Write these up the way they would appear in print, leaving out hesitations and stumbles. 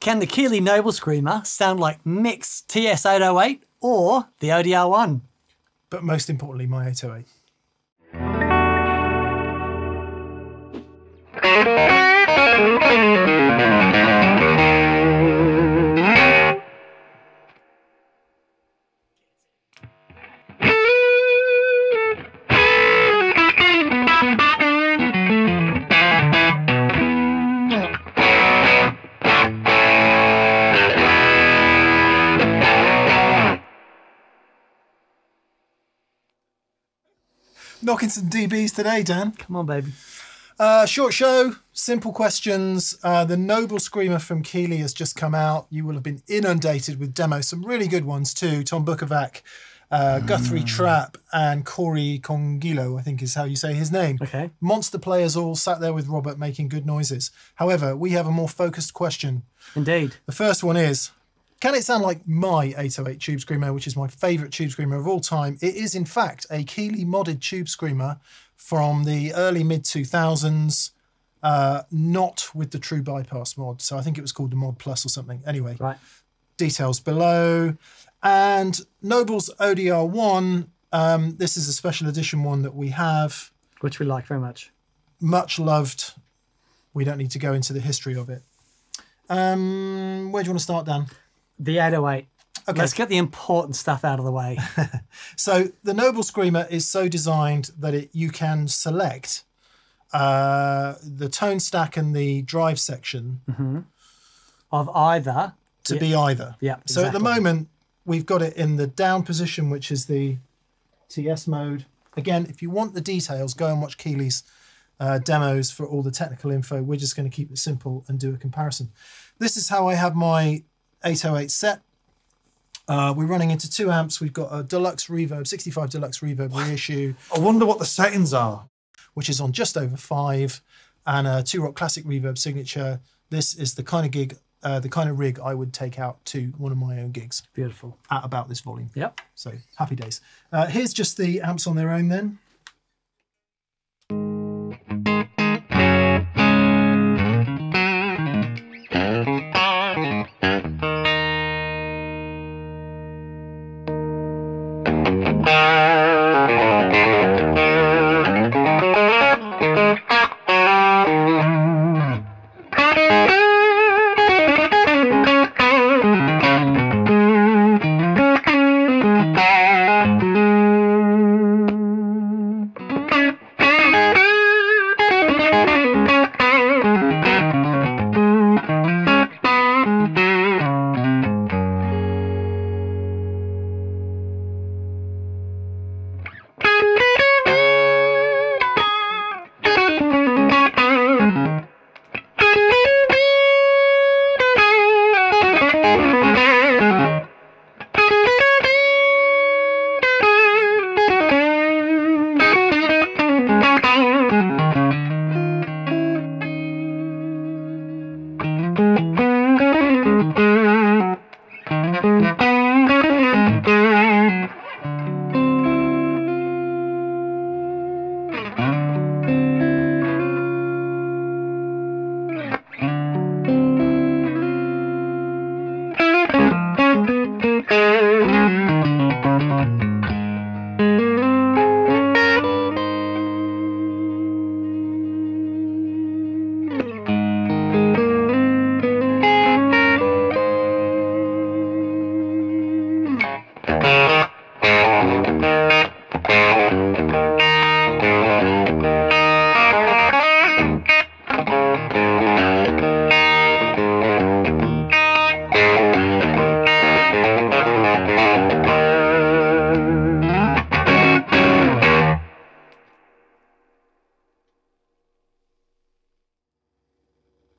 Can the Keeley Noble Screamer sound like Mick's TS808 or the ODR-1? But most importantly, my 808. Knocking some DBs today, Dan. Come on, baby. Short show, simple questions. The Noble Screamer from Keeley has just come out. You will have been inundated with demos, some really good ones too. Tom Bukovac, Guthrie Trapp, and Corey Congilo, I think is how you say his name. Okay. Monster players all sat there with Robert making good noises. However, we have a more focused question. Indeed. The first one is, can it sound like my 808 Tube Screamer, which is my favourite Tube Screamer of all time? It is, in fact, a Keeley Modded Tube Screamer from the early mid-2000s, not with the True Bypass mod. So I think it was called the Mod Plus or something. Anyway, Right. Details below. And Nobels ODR-1, this is a special edition one that we have. Which we like very much. Much loved. We don't need to go into the history of it. Where do you want to start, Dan? The 808. Okay. Let's get the important stuff out of the way. So the Noble Screamer is so designed that you can select the tone stack and the drive section Of either. to be either. Yeah, So at the exactly. moment, we've got it in the down position, which is the TS mode. Again, if you want the details, go and watch Keeley's demos for all the technical info. We're just going to keep it simple and do a comparison. This is how I have my 808 set. We're running into 2 amps. We've got a Deluxe Reverb, 65 Deluxe Reverb reissue, I wonder what the settings are. which is on just over 5, and a 2 Rock Classic Reverb Signature. This is the kind of rig I would take out to one of my own gigs Beautiful. at about this volume. Yep. So happy days. Here's just the amps on their own then.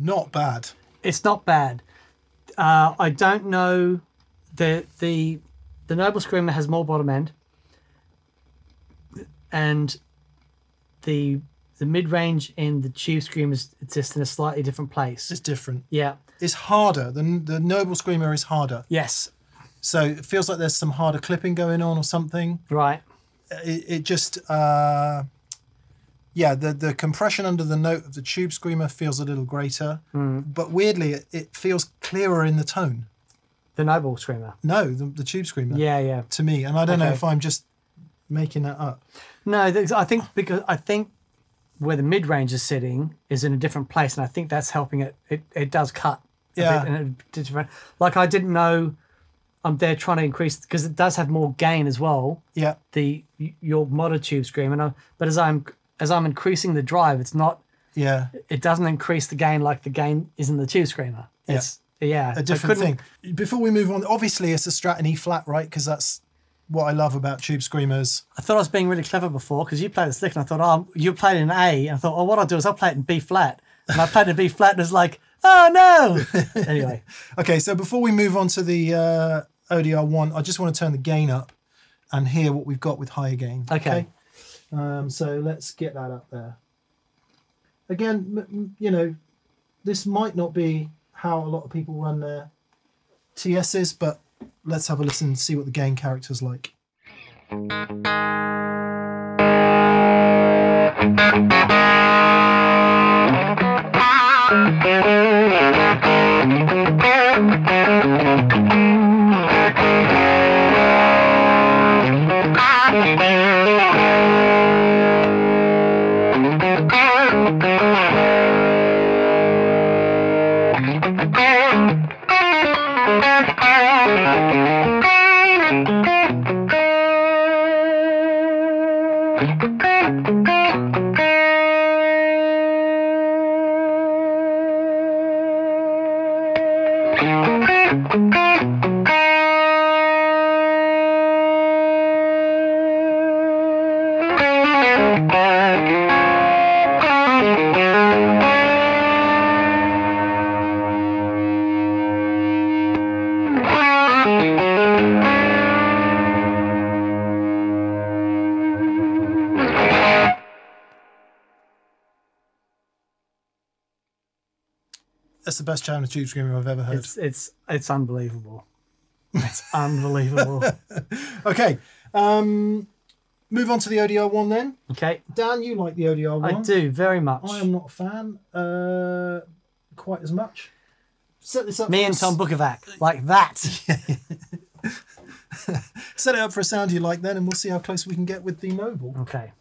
Not bad. It's not bad. I don't know. The Noble Screamer has more bottom end, and the mid range in the Tube Screamers exist in a slightly different place. It's different. Yeah. It's harder. The Noble Screamer is harder. Yes. So it feels like there's some harder clipping going on or something. Right. It just yeah, the compression under the note of the Tube Screamer feels a little greater, but weirdly it feels clearer in the tone. The Noble Screamer. No, the Tube Screamer. Yeah, yeah. To me, and I don't know if I'm just making that up. No, I think where the mid range is sitting is in a different place, and I think that's helping it. It does cut. Yeah. A bit in a different. Like I didn't know. They're trying to increase because it does have more gain as well. Yeah. Your modded Tube Screamer, but as I'm increasing the drive, it's not. Yeah. It doesn't increase the gain like the gain is in the Tube Screamer. It's a different thing. Before we move on, obviously it's a Strat in E flat, right? Because that's what I love about Tube Screamers. I thought I was being really clever before because you played it slick, and I thought, oh, you played it in A, and I thought, oh, what I'll do is I'll play it in B flat, and I played it in B flat, and it's like, oh no. Anyway. Okay, so before we move on to the ODR-1, I just want to turn the gain up and hear what we've got with higher gain. Okay. So let's get that up there. Again, you know, this might not be how a lot of people run their TSs, but let's have a listen and see what the gain character's like. That's the best channel Tube Screamer I've ever heard. It's unbelievable. It's unbelievable. Okay. Move on to the ODR-1 then. Okay. Dan, you like the ODR-1? I do, very much. I am not a fan. Quite as much. Set this up. Me and Tom Bukovac, like that. Set it up for a sound you like then, and we'll see how close we can get with the Noble. Okay.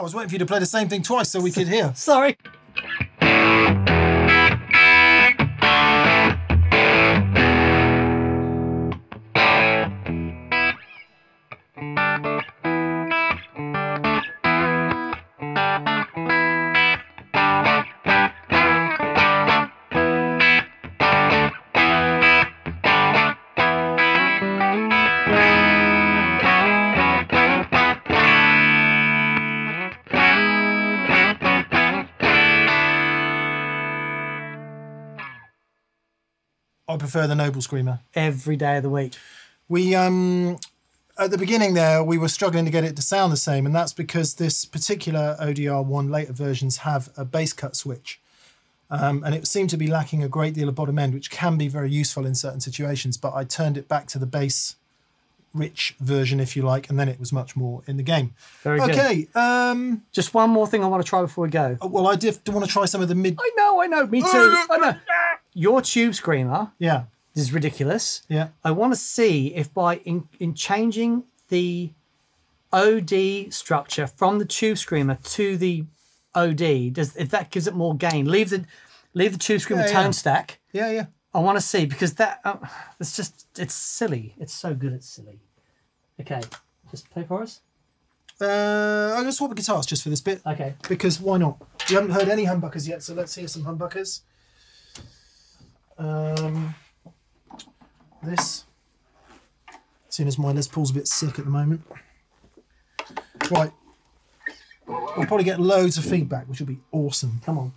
was waiting for you to play the same thing twice so we could hear. Sorry. I prefer the Noble Screamer. Every day of the week. We, at the beginning there, we were struggling to get it to sound the same, and that's because this particular ODR-1 later versions have a bass cut switch. And it seemed to be lacking a great deal of bottom end, which can be very useful in certain situations, but I turned it back to the bass rich version, if you like, and then it was much more in the game. Very good. Okay. Just one more thing I want to try before we go. Well, I did want to try some of the mid... I know, me too. I know. Your Tube Screamer Yeah. is ridiculous. Yeah. I want to see if by in changing the OD structure from the Tube Screamer to the OD, if that gives it more gain. Leave the Tube Screamer tone stack. Yeah, yeah. I want to see, because that it's silly. It's so good, it's silly. Okay, just play for us. I'm going to swap the guitars just for this bit. Okay. Because why not? You haven't heard any humbuckers yet, so let's hear some humbuckers. This. Seeing as my Les Paul's a bit sick at the moment. Right. I'll probably get loads of feedback, which will be awesome. Come on.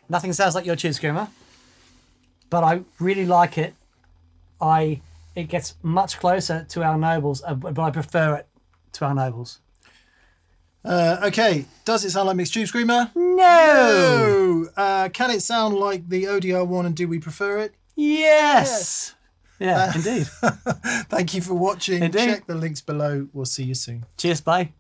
Nothing sounds like your Tube Screamer, but I really like it. It gets much closer to our Nobles, but I prefer it to our Nobles. Okay, does it sound like Mick's Tube Screamer? No! No! Can it sound like the ODR-1, and do we prefer it? Yes! Yeah, indeed. Thank you for watching. Indeed. Check the links below. We'll see you soon. Cheers, bye.